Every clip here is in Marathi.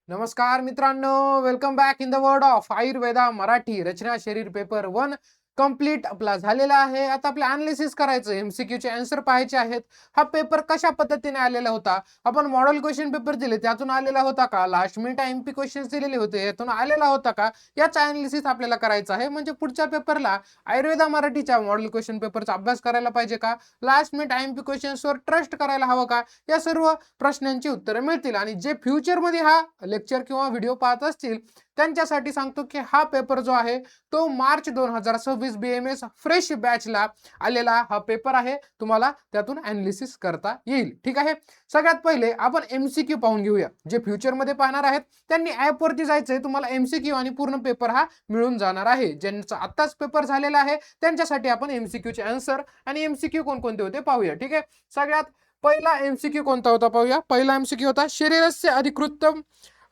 नमस्कार मित्रांनो, welcome back in the world of Ayurveda Marathi रचना शरीर पेपर 1 कंप्लीट आपला झालेला आहे. आता आपले अनालिसिस करायचं, एमसीक्यू चे आन्सर पाहायचे आहेत. हा पेपर कशा पद्धतीने आलेला होता, आपण मॉडेल क्वेश्चन पेपर दिले त्यातून आलेला होता का, लास्ट मिनिट एमपी क्वेश्चन्स दिलेले होते यातून आलेला होता का, याचा अनालिसिस आपल्याला करायचा आहे. म्हणजे पुढच्या पेपरला आयुर्वेदा मराठीच्या मॉडेल क्वेश्चन पेपरचा अभ्यास करायला पाहिजे का, लास्ट मिनिट एमपी क्वेश्चन्सवर ट्रस्ट करायला हवं का, या सर्व प्रश्नांची उत्तरे मिळतील. आणि जे फ्युचरमध्ये हा लेक्चर किंवा व्हिडिओ पाहत असतील त्यांच्यासाठी सांगतो की हा पेपर जो आहे तो मार्च 2026 BMS फ्रेश बॅचला आलेला हा पेपर आहे. तुम्हाला त्यातून अनालिसिस करता येईल. ठीक आहे, सगळ्यात पहिले आपण एमसीक्यू पाहून घेऊया. जे फ्युचरमध्ये पाहणार आहेत त्यांनी ऍप वरती जायचंय, तुम्हाला एमसीक्यू आणि पूर्ण पेपर हा मिळून जाणार आहे. ज्यांचा आत्ताच पेपर झालेला आहे त्यांच्यासाठी आपण एमसीक्यू चे आन्सर आणि एमसीक्यू कोणकोणते होते पाहूया. ठीक आहे, सगळ्यात पहिला एमसीक्यू कोणता होता पाहूया. पहिला एमसीक्यू होता शरीरस्य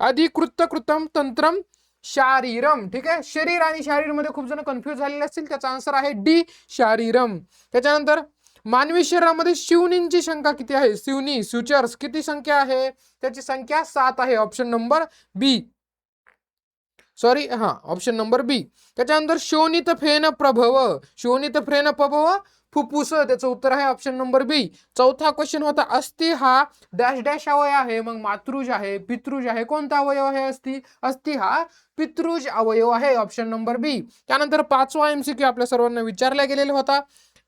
अधिकृत कृतम तंत्रम शारीरम. ठीक आहे, शरीर आणि शारीर मध्ये खूप जण कन्फ्युज झालेले असतील, त्याचा आन्सर आहे डी शारीरम. त्याच्यानंतर मानवी शरीरामध्ये शिवनींची संख्या किती आहे, शिवनी सुचर्स किती संख्या आहे, त्याची संख्या 7 आहे. ऑप्शन नंबर बी, सॉरी हा ऑप्शन नंबर बी. त्याच्यानंतर शोणित फेन प्रभव फुफ्फुस, त्याचं उत्तर आहे ऑप्शन नंबर बी. चौथा क्वेश्चन होता अस्थि हा डॅश डॅश अवयव आहे, मग मातृज आहे पितृज आहे, कोणता अवयव आहे अस्थि, अस्थि हा पितृज अवयव आहे. ऑप्शन नंबर बी. त्यानंतर पाचवा एमसीक्यू आपल्या सर्वांना विचारला गेलेला होता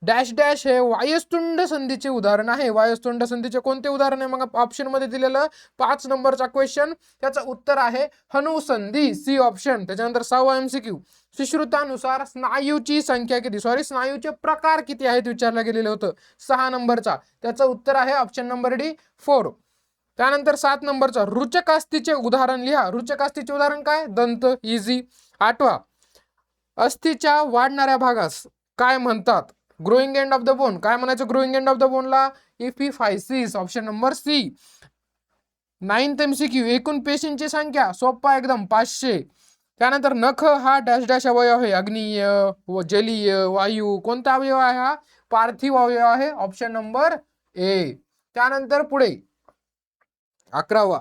डॅश डॅश हे वायुस्तुंड संधीचे उदाहरण आहे. वायुस्तुंड संधीचे कोणते उदाहरण आहे, मग ऑप्शन मध्ये दिलेलं 5 नंबरचा क्वेश्चन, त्याचं उत्तर आहे हनुसंधी, सी ऑप्शन. त्याच्यानंतर 6वा एमसीक्यू सुश्रुतानुसार स्नायूची संख्या किती, सॉरी स्नायूचे प्रकार किती आहेत विचारलं गेलेलं होतं 6 नंबरचा, त्याचं उत्तर आहे ऑप्शन नंबर डी 4. त्यानंतर 7 नंबरचा रुचकास्तीचे उदाहरण लिहा. रुचकास्तीचे उदाहरण काय, दंत, इझी. 8वा अस्थिच्या वाढणाऱ्या भागास काय म्हणतात, growing end of the bone, काय म्हणायचं ग्रोईंग एंड ऑफ द बोनला, epiphysis. Option number C. 9th MCQ एकूण पेशींची संख्या, सोपा एकदम 500. त्यानंतर नख हा डॅश डॅश अवयव आहे, अग्नीय व जलीय वायू, कोणता अवयव आहे हा, पार्थिव अवयव आहे. Option number A. त्यानंतर पुढे 11वा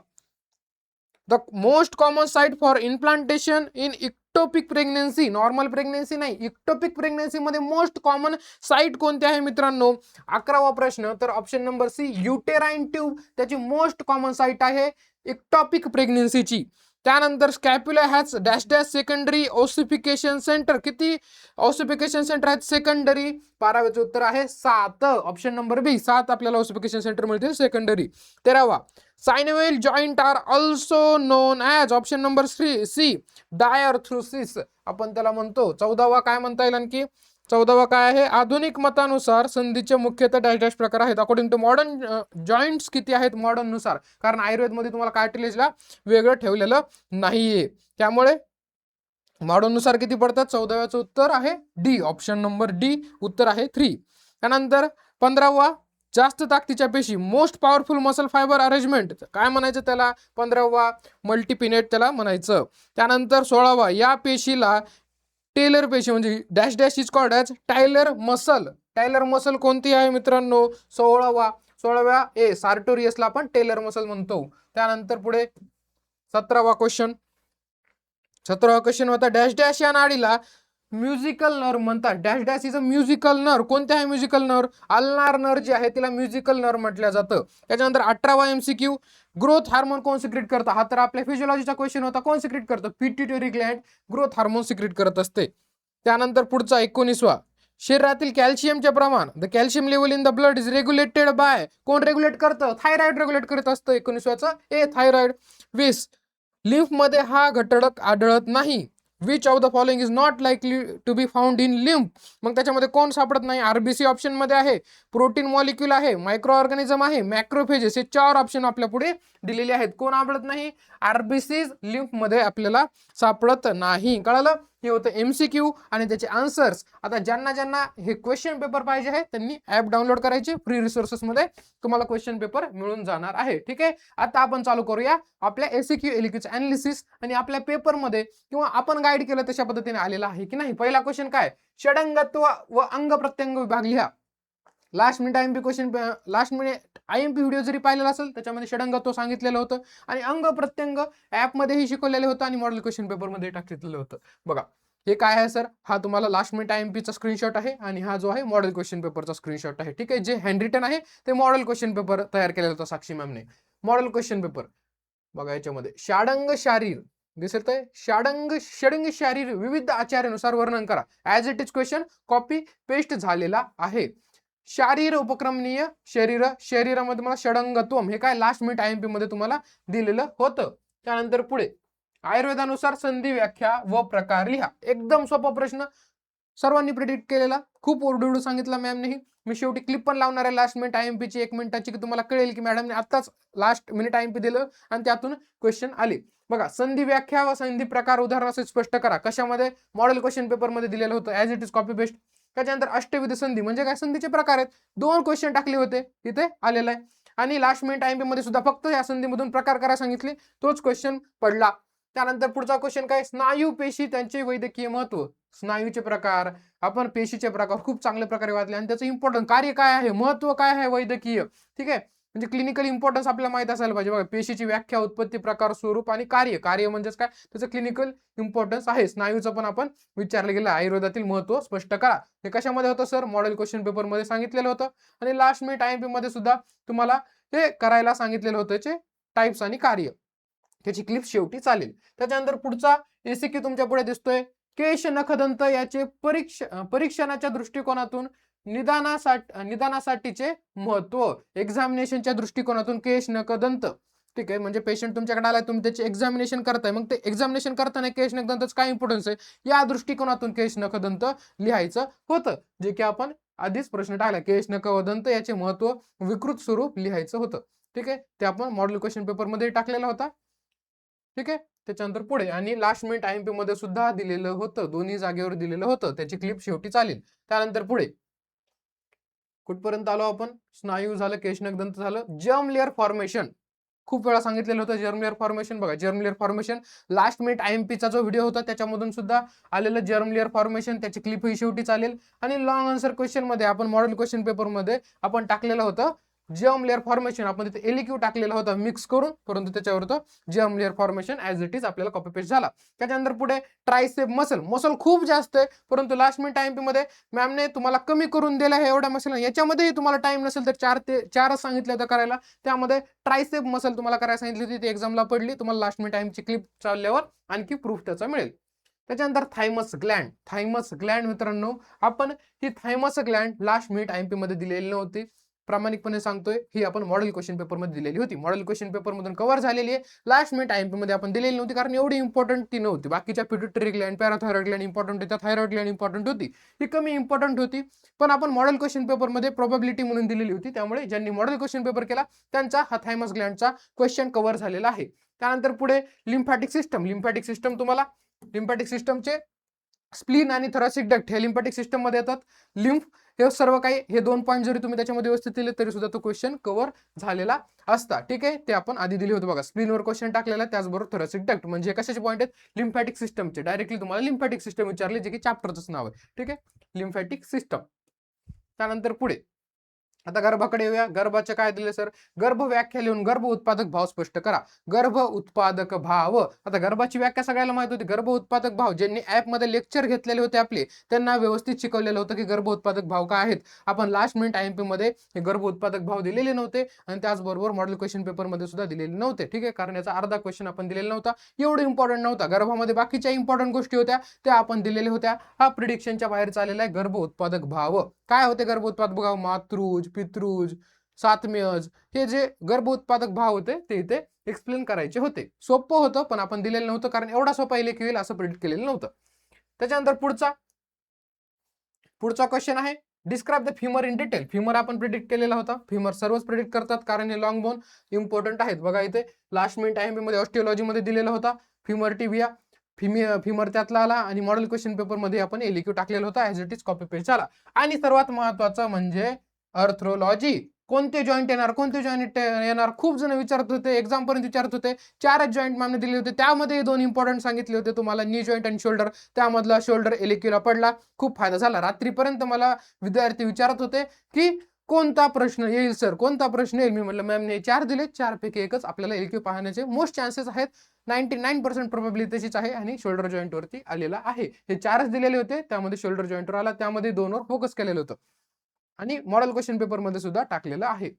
the most common site for implantation in ectopic pregnancy, normal pregnancy नाही, इक्टोपिक प्रेग्नेन्सी मध्ये मोस्ट कॉमन साइट कोणती आहे मित्रांनो, 11वा प्रश्न. तर option number C uterine tube, त्याची मोस्ट कॉमन साइट आहे इक्टोपिक प्रेग्नेन्सीची. त्यानंतर scapula has dash dash secondary ossification center, किती ओसिफिकेशन सेंटर आहेत सेकंडरी, 12वेचे उत्तर आहे 7. ऑप्शन नंबर बी 7 आपल्याला ओसिफिकेशन सेंटर मिळतील सेकंडरी. 13वा synovial joint are also known as, option number C diarthrosis आपण त्याला म्हणतो. 14वा काय म्हणता येईल आणखी, 14वा काय आहे, आधुनिक मतानुसार संधीचे मुख्यतः डॅश डॅश प्रकार आहेत. अकॉर्डिंग टू मॉडर्न जॉइंट्स किती आहेत मॉडर्न नुसार, कारण आयुर्वेदमध्ये तुम्हाला कार्टिलेजला वेगळं ठेवलेलं नाहीये, त्यामुळे मॉडर्न नुसार किती पडतात. 14व्याचं उत्तर आहे डी, ऑप्शन नंबर डी उत्तर आहे 3. त्यानंतर 15वा जास्त ताकदीच्या पेशी, most powerful muscle fibre arrangement, काय म्हणायचं त्याला, 15वा मल्टीपिनेट त्याला म्हणायचं. त्यानंतर 16वा या पेशीला टेलर पेशी म्हणजे dash dash is called as Taylor muscle, Taylor muscle कोणती आहे मित्रांनो, 16व्या ए सार्टोरियसला आपण टेलर मसल म्हणतो. त्यानंतर पुढे 17वा क्वेश्चन होता डॅश डॅश या नाडीला म्युझिकल नर्व म्हणतात. Dash dash is a musical nerve, कोणते आहे म्युझिकल नर्व, अल्नार नर्व जी आहे तिला म्युझिकल नर्व म्हटलं जातं. त्याच्यानंतर 18वा एमसीक्यू ग्रोथ हार्मोन कोण सिक्रेट करतं, हा तर आपल्या फिजिओलॉजीचा क्वेश्चन होता, कोण सिक्रेट करतं, pituitary gland growth hormone secrete करत असते. त्यानंतर पुढचा 19वा शरीरातील कॅल्शियमचे प्रमाण, the calcium level in the blood is regulated by, कोण रेग्युलेट करतं, थायरॉइड रेग्युलेट करत असतं. 19वाचं ए थायरॉइड. 20 लिम्फ मध्ये हा घटक आढळत नाही, which of the following is not likely to be found in lymph, मग त्याच्यामध्ये कोण सापडत नाही, आरबीसी ऑप्शन मध्ये आहे, प्रोटीन मॉलिक्यूल आहे, मायक्रो ऑर्गॅनिझम आहे, मॅक्रोफेजेस, हे 4 ऑप्शन आपल्या पुढे दिलेले आहेत. कोण आढळत नाही, आरबीसी लिम्फ मध्ये आपल्याला सापडत नाही. कळलं, हे होतं एमसीक्यू आणि त्याचे आन्सर्स. आता ज्यांना ज्यांना हे क्वेश्चन पेपर पाहिजे आहे त्यांनी ऍप डाउनलोड करायचे, फ्री रिसोर्सेस मध्ये तुम्हाला क्वेश्चन पेपर मिळून जाणार आहे. ठीक आहे, आता आपण चालू करूया आपल्या एसीक्यू एलिक्यूचे अनालिसिस, आणि आपल्या पेपर मध्ये किंवा आपण गाईड केलं तशा पद्धतीने आलेला आहे की नाही. पहिला क्वेश्चन काय, षडंगत्व व अंग प्रत्यंग विभाग लिहा. Last minute IMP question, last minute IMP video जरी पाहिलेला असेल त्याच्यामध्ये षडंगत्व सांगितलेलं होतं आणि अंग प्रत्यंग ऍपमध्येही शिकवलेलं होतं आणि मॉडेल क्वेश्चन पेपरमध्ये टाकलेलं होतं. बघा हे काय आहे सर, हा तुम्हाला लास्ट मिनिट आयएमपीचा स्क्रीनशॉट आहे आणि हा जो आहे मॉडेल क्वेश्चन पेपरचा स्क्रीनशॉट आहे. ठीक आहे, जे हँड रिटन आहे ते मॉडेल क्वेश्चन पेपर तयार केलेला होता साक्षी मॅमने. मॉडेल क्वेश्चन पेपर बघा, याच्यामध्ये षाडंग शारीर दिसत आहे, षडंग शारीर विविध आचार्यानुसार वर्णन करा. As it is question copy paste झालेला आहे. शारीर उपक्रमणीय शरीरामध्ये मला षडंगत्वम हे काय लास्ट मिनिट आयएमपी मध्ये तुम्हाला दिलेलं होतं. त्यानंतर पुढे आयुर्वेदानुसार संधी व्याख्या व प्रकार लिहा. एकदम सोपा प्रश्न, सर्वांनी प्रेडिक्ट केलेला, खूप ओरडून सांगितला मॅमनेही. मी शेवटी क्लिप पण लावणार आहे लास्ट मिनिट आयएमपी ची 1 मिनिटाची, की तुम्हाला कळेल की मॅडमने आताच लास्ट मिनिट आयएमपी दिलं आणि त्यातून क्वेश्चन आले. बघा संधी व्याख्या व संधी प्रकार उदाहरणासहित स्पष्ट करा. कशामध्ये? मॉडेल क्वेश्चन पेपर मध्ये दिलेलं होतं as it is copy paste. त्याच्यानंतर अष्टविध संधी म्हणजे काय, संधीचे प्रकार आहेत. 2 क्वेश्चन टाकले होते, इथे आलेला आहे. आणि लास्ट मिनिट आयएमपी मध्ये सुद्धा फक्त या संधीमधून प्रकार करा सांगितले, तोच क्वेश्चन पडला. त्यानंतर पुढचा क्वेश्चन काय, स्नायू पेशी त्यांचे वैद्यकीय महत्व. स्नायूचे प्रकार, आपण पेशीचे प्रकार खूप चांगल्या प्रकारे वाचले आणि त्याचं इम्पॉर्टन्स, कार्य काय आहे, महत्व काय आहे वैद्यकीय. ठीक आहे, म्हणजे क्लिनिकल इम्पॉर्टन्स आपल्याला माहित असायला पाहिजे. बघा पेशीची व्याख्या, उत्पत्ती, प्रकार, स्वरूप आणि कार्य. कार्य म्हणजेच काय, त्याचं क्लिनिकल इम्पॉर्टन्स आहे. स्नायूचं पण आपण विचारलं गेलं, आयुर्वेदातील महत्व स्पष्ट करा. हे कशामध्ये होतं सर, मॉडेल क्वेश्चन पेपर मध्ये सांगितलेलं होतं. आणि लास्ट मिनिट आयएमपी मध्ये सुद्धा तुम्हाला हे करायला सांगितलेलं होतं, त्याचे टाइप्स आणि कार्य. त्याची क्लिप शेवटी चालेल. त्याच्यानंतर पुढचा एसीक्यू तुमच्या पुढे दिसतोय, केश नखदंत याचे परीक्षणाच्या दृष्टिकोनातून निदानासाठीचे महत्व. एक्झामिनेशनच्या दृष्टिकोनातून केश नखदंत. ठीक आहे, म्हणजे पेशंट तुमच्याकडे आलाय, तुम्ही त्याचे एक्झामिनेशन करताय, मग ते एक्झामिनेशन करताना केश नखदंतच काय इम्पॉर्टन्स आहे, या दृष्टिकोनातून केश नखदंत लिहायचं होतं. जे की आपण आधीच प्रश्न टाकला, केश नखदंत याचे महत्व विकृत स्वरूप लिहायचं होतं. ठीक आहे, ते आपण मॉडेल क्वेश्चन पेपर मध्ये टाकलेला होता. ठीक आहे, त्याच्यानंतर पुढे आणि लास्ट मिनिट आयएमपी मध्ये सुद्धा दिलेलं होतं, दोन्ही जागेवर दिलेलं होतं. त्याची क्लिप शेवटी चालेल. त्यानंतर पुढे कुठपर्यंत आलो आपण, स्नायू झालं, केशनकदंत झालं, जर्म लेअर फॉर्मेशन. खूप वेळा सांगितलेलं होतं जर्म लेअर फॉर्मेशन. बघा germ layer formation last minute आयएमपीचा जो व्हिडिओ होता त्याच्यामधून सुद्धा आलेलं जर्म लेअर फॉर्मेशन, त्याची क्लिप ही शेवटी चालेल. आणि लॉंग आन्सर क्वेश्चन मध्ये आपण मॉडेल क्वेश्चन पेपर मध्ये आपण टाकलेलं होतं जर्म लेअर फॉर्मेशन. आपण तिथे एलक्यू टाकलेला होता मिक्स करून, परंतु त्याच्यावर तो germ layer formation as it is आपल्याला कॉपी पेस्ट झाला. त्याच्यानंतर पुढे ट्रायसेप मसल खूप जास्त आहे, परंतु लास्ट मिनिट आयएमपी मध्ये मॅमने तुम्हाला कमी करून दिला आहे एवढ्या मसल. याच्यामध्ये तुम्हाला टाइम नसेल तर 4 सांगितलं होतं करायला. त्यामध्ये ट्रायसेप मसल तुम्हाला करायला सांगितली होती, ती एक्झामला पडली. तुम्हाला लास्ट मिनिट टाइमची क्लिप चालल्यावर आणखी प्रूफ त्याचा मिळेल. त्याच्यानंतर थायमस ग्लँड मित्रांनो, आपण ही thymus gland last minute IMP मध्ये दिलेली नव्हती, प्रामाणिकपणे सांगतोय. ही आपण मॉडेल क्वेश्चन पेपर मध्ये दिलेली होती, मॉडेल क्वेश्चन पेपर मधून कव्हर झालेली आहे. लास्ट मिनिट आयएमपी मध्ये आपण दिलेली नव्हती कारण एवढी इम्पॉर्टंट ती नव्हती. बाकीच्या पिट्युटरी ग्लँड, पॅराथायरॉइड ग्लँड इम्पॉर्टंट होत्या, थायरॉइड ग्लँड इम्पॉर्टंट होती, ही कमी इम्पॉर्टंट होती. पण आपण मॉडेल क्वेश्चन पेपर मध्ये प्रोबॅबिलिटी म्हणून दिलेली होती, त्यामुळे ज्यांनी मॉडेल क्वेश्चन पेपर केला त्यांचा हा थायमस ग्लँडचा क्वेश्चन कव्हर झालेला आहे. त्यानंतर पुढे लिम्फॅटिक सिस्टम तुम्हाला लिम्फॅटिक सिस्टमचे स्प्लीन आणि थोरॅसिक डक्ट हे लिम्फॅटिक सिस्टम मध्ये येतात. लिम्फ हे सर्व काही, हे 2 पॉईंट जरी तुम्ही त्याच्यामध्ये व्यवस्थित दिले तरी सुद्धा तो क्वेश्चन कव्हर झालेला असता. ठीक आहे, ते आपण आधी दिले होते बघा, स्प्लीनवर क्वेश्चन टाकलेला, त्याचबरोबर थोरॅसिक डक्ट म्हणजे कशाचे पॉईंट आहेत, लिम्फॅटिक सिस्टमचे. डायरेक्टली तुम्हाला लिम्फॅटिक सिस्टम विचारले, जे की चॅप्टरचं नाव आहे. ठीक आहे, लिम्फॅटिक सिस्टम. त्यानंतर पुढे आता गर्भाकडे येऊया. गर्भाचे काय दिले सर, गर्भ व्याख्या लिहून गर्भ उत्पादक भाव स्पष्ट करा. गर्भ उत्पादक भाव, आता गर्भाची व्याख्या सगळ्याला माहित होती. गर्भ उत्पादक भाव ज्यांनी ऍप मध्ये लेक्चर घेतलेले होते आपले, त्यांना व्यवस्थित शिकवलेलं होतं की गर्भ उत्पादक भाव काय आहेत. आपण लास्ट मिनिट आयएमपी मध्ये हे गर्भ उत्पादक भाव दिलेले नव्हते आणि त्याचबरोबर मॉडेल क्वेश्चन पेपर मध्ये सुद्धा दिलेले नव्हते. ठीक आहे, कारण याचा अर्धा क्वेश्चन आपण दिलेला नव्हता, एवढं इम्पॉर्टंट नव्हता. गर्भामध्ये बाकीच्या इम्पॉर्टंट गोष्टी होत्या त्या आपण दिलेल्या होत्या. हा प्रिडिक्शनच्या बाहेर चाललेला आहे गर्भ उत्पादक भाव. काय होते गर्भ उत्पादक भाव, मातृज, पितृज, सातमेज, हे जे गर्भ उत्पादक भाव होते ते इथे एक्सप्लेन करायचे होते. सोपं होतं पण आपण दिलेलं नव्हतं, कारण एवढा सोपा इलेक्यू येईल असं प्रिडिक्ट केलेलं नव्हतं. त्याच्यानंतर पुढचा क्वेश्चन आहे, describe the femur in detail. Femur आपण प्रिडिक्ट केलेला होता, फिमर सर्वच प्रिडिक्ट करतात कारण हे लॉंग बोन इम्पॉर्टंट आहेत. बघा इथे लास्ट मिनिट आयएमपी मध्ये ऑस्टिओलॉजी मध्ये दिलेला होता फिमर टिबिया, फिमर त्यातला आला आणि मॉडेल क्वेश्चन पेपर मध्ये आपण एलक्यू टाकलेला होता, as it is copy paste झाला. आणि सर्वात महत्वाचं म्हणजे अर्थ्रोलॉजी. कोणते जॉईंट येणार, खूप जण विचारत होते, एक्झाम पर्यंत विचारत होते. 4च जॉईंट मॅमने दिले होते, त्यामध्ये 2 इम्पॉर्टंट सांगितले होते तुम्हाला, नी जॉईंट आणि शोल्डर. त्यामधला शोल्डर एलक्यूला पडला, खूप फायदा झाला. रात्रीपर्यंत मला विद्यार्थी विचारत होते की कोणता प्रश्न येईल सर, कोणता प्रश्न येईल? मी म्हटलं मॅमने 4 दिले, 4 पैकी एकच आपल्याला LQ पाहण्याचे मोस्ट चान्सेस आहेत. 99% प्रोबॅबिलिटी तशीच आहे आणि शोल्डर जॉइंट वरती आलेला आहे. हे 4च दिलेले होते, त्यामध्ये शोल्डर जॉइंटवर आला, त्यामध्ये 2 वर फोकस केलेलं होतं आणि मॉडेल क्वेश्चन पेपर मध्ये सुद्धा टाकलेलं आहे.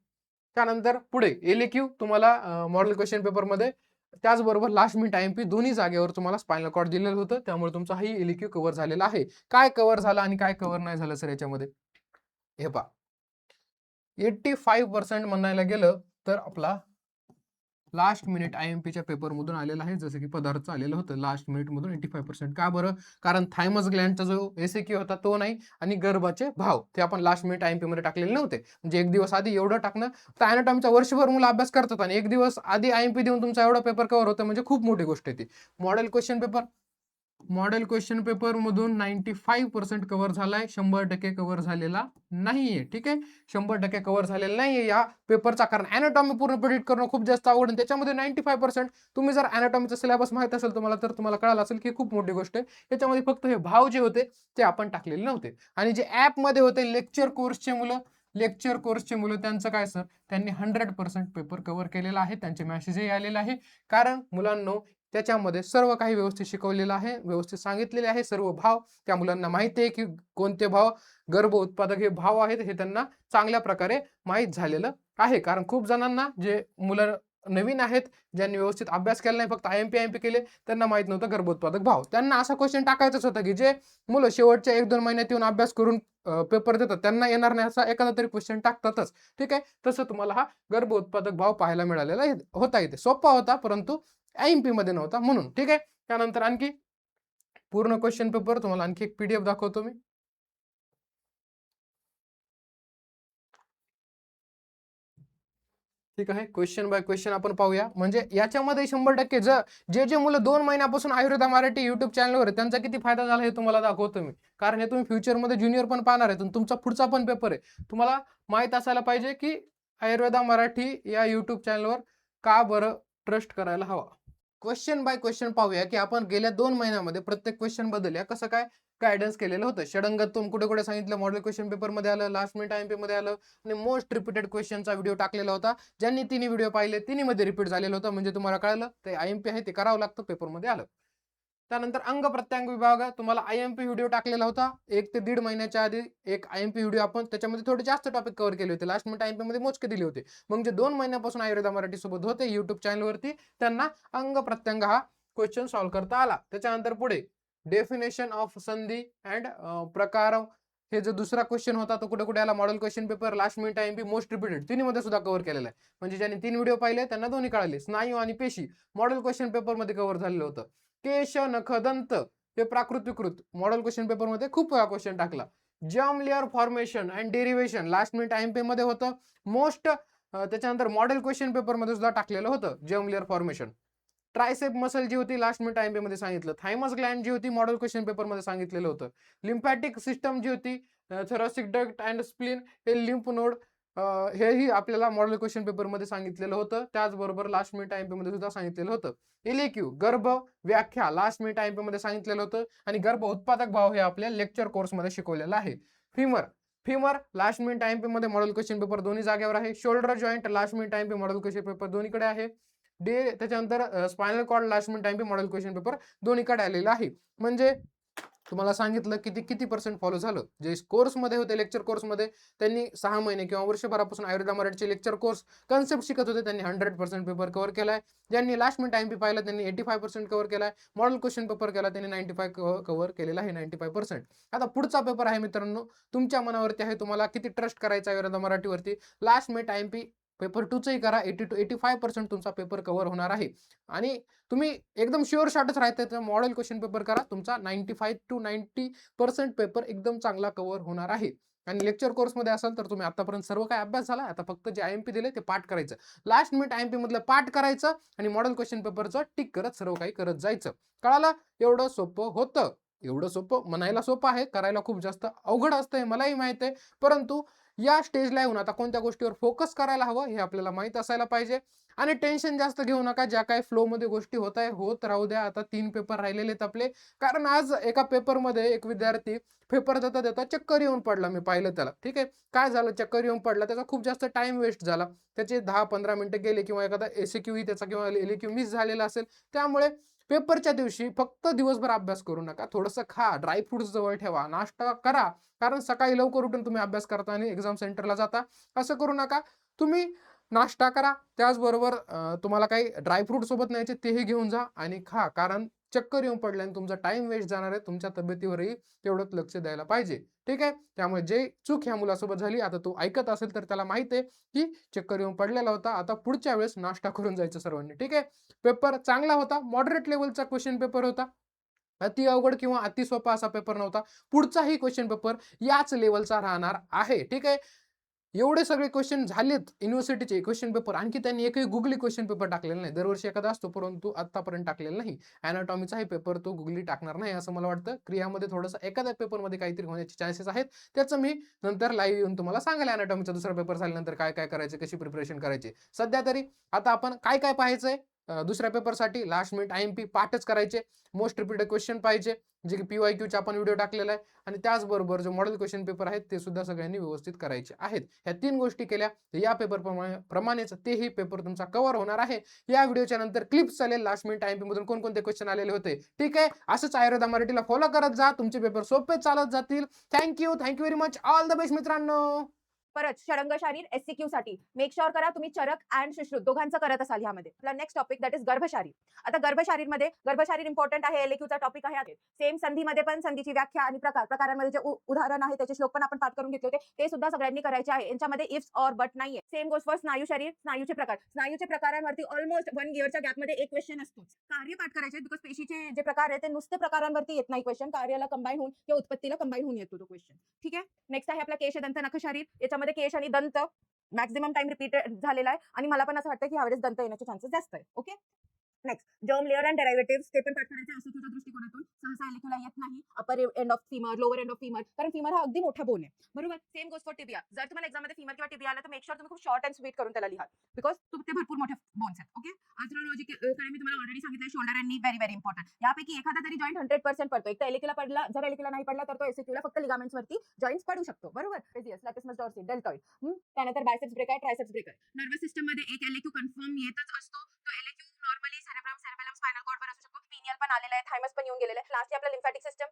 त्यानंतर पुढे LQ तुम्हाला मॉडेल क्वेश्चन पेपर मध्ये त्याचबरोबर लास्ट मिनिट IMP दोन्ही जागेवर तुम्हाला स्पायनल कॉर्ड दिलेलं होतं, त्यामुळे तुमचा हा LQ कव्हर झालेला आहे. काय कव्हर झालं आणि काय कव्हर नाही झालं सर याच्यामध्ये? हे पहा, 85% म्हणायला गेलं तर आपला लास्ट मिनिट IMPच्या पेपरमधून आलेला आहे, जसं की पदार्थ आलेलं होतं लास्ट मिनिट मधून 85%. का बरं? कारण थायमस ग्लँडचा जो SAQ होता तो नाही आणि गर्भाचे भाव ते आपण लास्ट मिनिट IMP मध्ये टाकलेले नव्हते. म्हणजे एक दिवस आधी एवढं टाकणं, तर अॅनाटॉमीचा वर्षभर मुलं अभ्यास करतात आणि एक दिवस आधी IMP देऊन तुमचा एवढा पेपर कव्हर होतं म्हणजे खूप मोठी गोष्ट आहे ती. मॉडेल क्वेश्चन पेपर मधून 95% कव्हर झालाय, 100% कव्हर झालेला नाहीये. ठीक आहे, 100% कव्हर झालेला नाहीये या पेपरचा, कारण अॅनाटॉमी पूर्ण प्रिडिक्ट करणं खूप जास्त अवघड आहे. त्याच्यामध्ये 95% तुम्ही जर अॅनाटॉमीचा सिलेबस माहित असेल तुम्हाला, तर तुम्हाला कळालं असेल की खूप मोठी गोष्ट आहे. त्याच्यामध्ये फक्त हे भाव जे होते ते आपण टाकलेले नव्हते. आणि जे ऍप मध्ये होते लेक्चर कोर्सचे मुलं त्यांचं काय सर, त्यांनी 100% पेपर कव्हर केलेला आहे. त्यांचे मेसेजही आलेले आहे, कारण मुलांनो त्याच्यामध्ये सर्व काही व्यवस्थित शिकवलेलं आहे, व्यवस्थित सांगितलेले आहे. सर्व भाव त्या मुलांना माहिती आहे की कोणते भाव गर्भ उत्पादक हे भाव आहेत, हे त्यांना चांगल्या प्रकारे माहीत झालेलं आहे. कारण खूप जणांना जे मुलं नवीन आहेत, ज्यांनी व्यवस्थित अभ्यास केला नाही, फक्त IMP केले, त्यांना माहित नव्हतं गर्भोत्पादक भाव. त्यांना असा क्वेश्चन टाकायचाच होता की जे मुलं शेवटच्या 1-2 महिन्यात येऊन अभ्यास करून पेपर देतात त्यांना येणार नाही, असा एखादा तरी क्वेश्चन टाकतातच. ठीक आहे, तसं तुम्हाला हा गर्भ उत्पादक भाव पाहायला मिळालेला होता. इथे सोपा होता, परंतु IMP मध्ये नव्हता म्हणून. ठीक आहे, त्यानंतर आणखी पूर्ण क्वेश्चन पेपर तुम्हाला आणखी एक PDF दाखवतो मी. ठीक आहे, क्वेश्चन बाय क्वेश्चन आपण पाहूया. म्हणजे याच्यामध्ये 100% जे मुलं 2 महिन्यापासून आयुर्वेदा मराठी युट्यूब चॅनलवर त्यांचा किती फायदा झाला हे तुम्हाला दाखवतो मी. कारण हे तुम्ही फ्युचरमध्ये ज्युनियर पण पाहणार आहे, तुमचा पुढचा पण पेपर आहे. तुम्हाला माहित असायला पाहिजे की आयुर्वेदा मराठी या युट्यूब चॅनलवर का बरं ट्रस्ट करायला हवा. क्वेश्चन बाय क्वेश्चन पाहूया की आपण गेल्या 2 महिन्यामध्ये प्रत्येक क्वेश्चन बद्दल या कसं काय गायडन्स केलेलं होतं. षडंगत्वम कुठे कुठे सांगितलं, मॉडेल क्वेश्चन पेपर मध्ये आलं, लास्ट मिनिट IMP मध्ये आलं आणि मोस्ट रिपीटेड क्वेश्चनचा व्हिडिओ टाकलेला होता. ज्यांनी तिन्ही व्हिडिओ पाहिले तिन्ही मध्ये रिपीट झालेलं होतं, म्हणजे तुम्हाला कळलं ते IMP आहे ते करावं लागतं, पेपर मध्ये आलं. त्यानंतर अंग प्रत्यंग विभाग तुम्हाला IMP व्हिडिओ टाकलेला होता 1 ते 1.5 महिन्याच्या आधी. एक IMP व्हिडिओ आपण त्याच्यामध्ये थोडे जास्त टॉपिक कव्हर केले होते, लास्ट मिनिट IMP मध्ये मोजके दिले होते. मग जे 2 महिन्यापासून आयुर्वेदा मराठी सोबत होते युट्यूब चॅनलवरती, त्यांना अंग प्रत्यंग हा क्वेश्चन सॉल्व्ह करता आला. त्याच्यानंतर पुढे डेफिनेशन ऑफ संधी अँड प्रकार, हे जो दुसरा क्वेश्चन होता तो कुठे कुठे आला, model question paper, last minute IMP, most repeated तिन्ही मध्ये सुद्धा कव्हर केलेला आहे. म्हणजे ज्यांनी 3 व्हिडिओ पाहिले त्यांना दोन्ही कळाले. स्नायू आणि पेशी मॉडेल क्वेश्चन पेपर मध्ये कव्हर झालेलं होतं. केश नख दंत हे प्राकृत विकृत मॉडेल क्वेश्चन पेपर मध्ये खूप वेळा क्वेश्चन टाकला. Germ layer formation and derivation last minute IMP मध्ये होतं मोस्ट. त्याच्यानंतर मॉडेल क्वेश्चन पेपर मध्ये सुद्धा टाकलेलं होतं germ layer formation. Tricep muscle जी होती लास्ट मिनिट IMP मध्ये सांगितलं. थायमस ग्लँड जी होती मॉडेल क्वेश्चन पेपर मध्ये सांगितलेलं होतं. लिम्फॅटिक सिस्टम जी होती, थोरॅसिक डक्ट अँड स्प्लीन हे लिम्फ नोड, हेही आपल्याला मॉडेल क्वेश्चन पेपर मध्ये सांगितलेलं होतं. त्याचबरोबर लास्ट मिनिट IMP मध्ये सुद्धा सांगितलेलं होतं. LAQ गर्भ व्याख्या लास्ट मिनिट IMP मध्ये सांगितलेलं होतं आणि गर्भ उत्पादक भाव हे आपल्या लेक्चर कोर्स मध्ये शिकवलेलं आहे. फिमर लास्ट मिनिट IMP मध्ये मॉडेल क्वेश्चन पेपर दोन्ही जागेवर आहे. Shoulder joint last minute IMP model question paper दोन्हीकडे आहे. त्याच्यानंतर spinal cord last minute IMP model question paper दोन्हीकडे आलेला आहे. म्हणजे तुम्हाला सांगितलं किती पर्सेंट फॉलो झालं. जे कोर्समध्ये होते लेक्चर कोर्समध्ये त्यांनी 6 महिने किंवा वर्षभरापासून आयुर्वेदा मराठीचे लेक्चर कोर्स कन्सेप्ट शिकत होते, त्यांनी 100% पेपर कव्हर केलाय. ज्यांनी लास्ट मिनिट IMP पाहिला त्यांनी 85% कव्हर केलाय. मॉडेल क्वेश्चन पेपर केला त्यांनी 95 कव्हर केलेला आहे, 95%. आता पुढचा पेपर आहे मित्रांनो, तुमच्या मनावरती आहे तुम्हाला किती ट्रस्ट करायचा आयुर्वेदा मराठीवरती. लास्ट मिनिट IMP पेपर 2 चंही करा, 80 to 85% तुमचा पेपर कव्हर होणार आहे. आणि तुम्ही एकदम शुअर शॉटच राहते तर मॉडेल क्वेश्चन पेपर करा, तुमचा 95 to 90% पेपर एकदम चांगला कव्हर होणार आहे. आणि लेक्चर कोर्समध्ये असाल तर तुम्ही आतापर्यंत सर्व काही अभ्यास झाला, आता फक्त जे IMP दिले ते पाठ करायचं. लास्ट मिनिट IMP मधलं पाठ करायचं आणि मॉडेल क्वेश्चन पेपरचं टिक करत सर्व काही करत जायचं. कळालं? एवढं सोपं होतं. एवढं सोपं म्हणायला सोपं आहे, करायला खूप जास्त अवघड असतं हे मलाही माहित आहे. परंतु या स्टेजला येऊन आता कोणत्या गोष्टीवर फोकस करायला हवं हे आपल्याला माहीत असायला पाहिजे. आणि टेन्शन जास्त घेऊ नका. ज्या काही फ्लोमध्ये गोष्टी होत आहे, होत राहू द्या. आता 3 पेपर राहिलेले आहेत आपले. कारण आज एका पेपरमध्ये एक विद्यार्थी पेपर देता चक्कर येऊन पडला. मी पाहिलं त्याला. ठीक आहे. काय झालं, चक्कर येऊन पडला. त्याचा खूप जास्त टाईम वेस्ट झाला. त्याचे 10-15 मिनिटं गेले किंवा एखादा एस-क्यूही त्याचा किंवा एल-क्यू मिस झालेला असेल. त्यामुळे पेपरच्या दिवशी फक्त दिवसभर अभ्यास करू नका. थोडंसं खा, ड्राय फ्रुट्स जवळ ठेवा, नाश्ता करा. कारण सकाळी लवकर उठून तुम्ही अभ्यास करता आणि एक्झाम सेंटरला जाता. असं करू नका. तुम्ही नाश्ता करा. त्याचबरोबर तुम्हाला काही ड्रायफ्रूट सोबत न्यायचे तेही घेऊन जा आणि खा. कारण चक्कर येऊन पडल्याने तुमचा टाईम वेस्ट जाणार आहे. तुमच्या तब्येतीवरही तेवढंच लक्ष द्यायला पाहिजे. ठीक आहे. त्यामुळे जे चूक ह्या मुलासोबत झाली, आता तो ऐकत असेल तर त्याला माहिती आहे, की चक्कर येऊन पडलेला होता. आता पुढच्या वेळेस नाश्ता करून जायचं सर्वांनी. ठीक आहे. पेपर चांगला होता. मॉडरेट लेव्हलचा क्वेश्चन पेपर होता. अति अवघड किंवा अति सोपा असा पेपर नव्हता. पुढचाही क्वेश्चन पेपर याच लेव्हलचा राहणार आहे. ठीक आहे. एवढे सगळे क्वेश्चन झालेत युनिव्हर्सिटीचे क्वेश्चन पेपर. आणखी त्यांनी एकही गुगली क्वेश्चन पेपर टाकलेला नाही. दरवर्षी एखादा असतो, परंतु आत्तापर्यंत टाकलेला नाही. अॅनाटॉमीचाही पेपर तो गुगली टाकणार नाही असं मला वाटतं. क्रियामध्ये थोडंसं एखाद्या पेपरमध्ये काहीतरी होण्याचे चान्सेस आहेत. त्याचं मी नंतर लाईव्ह येऊन तुम्हाला सांगेल अॅनाटॉमीचा दुसरा पेपर झाल्यानंतर काय काय करायचे, कशी प्रिपरेशन करायची. सध्या तरी आता आपण काय काय पाहायचंय दुसऱ्या पेपरसाठी लास्ट मिनिट आयएमपी पाठच करायचे. मोस्ट रिपीटेड क्वेश्चन पाहिजे, जे की पीवायक्यूचा आपण व्हिडिओ टाकलेला आहे. आणि त्याचबरोबर जो मॉडेल क्वेश्चन पेपर आहेत ते सुद्धा सगळ्यांनी व्यवस्थित करायचे आहेत. ह्या 3 गोष्टी केल्या तर या पेपर प्रमाणेच तेही पेपर तुमचा कव्हर होणार आहे. या व्हिडिओच्या नंतर क्लिप्स चालेल लास्ट मिनिट आयएमपी मधून कोणकोणते क्वेश्चन आलेले होते. ठीक आहे. असंच आयुर्वेदा मराठीला फॉलो करत जा. तुमचे पेपर सोपे चालत जातील. Thank you very much. All the best मित्रांनो. परत षडंग शारीर एससीक्यू साठी मेक शुअर करा तुम्ही चरक अँड सुश्रुत दोघांचं करत असाल ह्यामध्ये. आपला नेक्स्ट टॉपिक दॅट इज गर्भशारीर. आता गर्भशारीरमध्ये गर्भशारीर इम्पॉर्टंट आहे. एलएक्यूचा टॉपिक आहे. सेम संधीमध्ये पण संधीची व्याख्या आणि प्रकारांमध्ये जे उदाहरण आहे त्याचे श्लोक पण आपण पाठ करून घेतले होते. ते सुद्धा सगळ्यांनी करायचे आहे. यांच्यामध्ये इफ्स और बट नाहीये. सेम गोष्ट फॉर स्नायू शरीर. स्नायूचे प्रकार. स्नायूचे प्रकारांवरती ऑलमोस्ट 1 इयरच्या गॅपमध्ये एक क्वेश्चन असतो. कार्य पाठ करायचे बिकॉज पेशीचे जे प्रकार आहे ते नुसते प्रकारांवरती येत नाही क्वेश्चन. कार्याला कंबाईन होऊन किंवा उत्पत्तीला कंबाईन होऊन येतो तो क्वेश्न. ठीक आहे. नेक्स्ट आहे आपला केश दंत नख शरीर. याच्यामध्ये केश आणि दंत मॅक्झिमम टाइम रिपीट झालेला आहे आणि मला पण असं वाटतं की ह्यावेळेस दंत येण्याचे चान्सेस जास्त आहे. Okay. Next germ layer and derivative ते पण पाठ करायचे एसक्यूच्या दृष्टिकोनातून. सहसा एलक्यूला येत नाही. Upper end of femur, lower end of femur, कारण फिमर हा अगदी मोठा बोन आहे. बरोबर. सेम गोष्ट फॉर टिबिया. जर तुम्हाला एक्झाम मध्ये फिमर किंवा टिबिया आला तर मेक शुअर तुम्ही खूप शॉर्ट अँड स्वीट करून त्याला लिहा बिकॉज ते भरपूर मोठे बोन्स आहेत. ओके. आर्थ्रोलॉजीकडे मी तुम्हाला ऑलरेडी सांगितलं शोल्डर अँड नी व्हेरी इम्पॉर्टंट. यापैकी एखादा तरी जॉईंट 100% पडतो. एक तर एलक्यूला पडला, जर एलक्यूला नाही पडला तर तो एसक्यूला फक्त लिगामेंट्स वरती जॉईंट्स पडू शकतो. बरोबर. Latissimus dorsi, deltoid. त्यानंतर biceps brachii, triceps brachii. Nervous system मध्ये एक एलक्यू कन्फर्म येतच असतो. तो LQ normally cerebrum, cerebellum, spinal cord वर असू शकतो. पिनियल पण आलेला आहे, थायमस पण येऊन गेलेला आहे. लास्टली आपला लिम्फॅटिक सिस्टम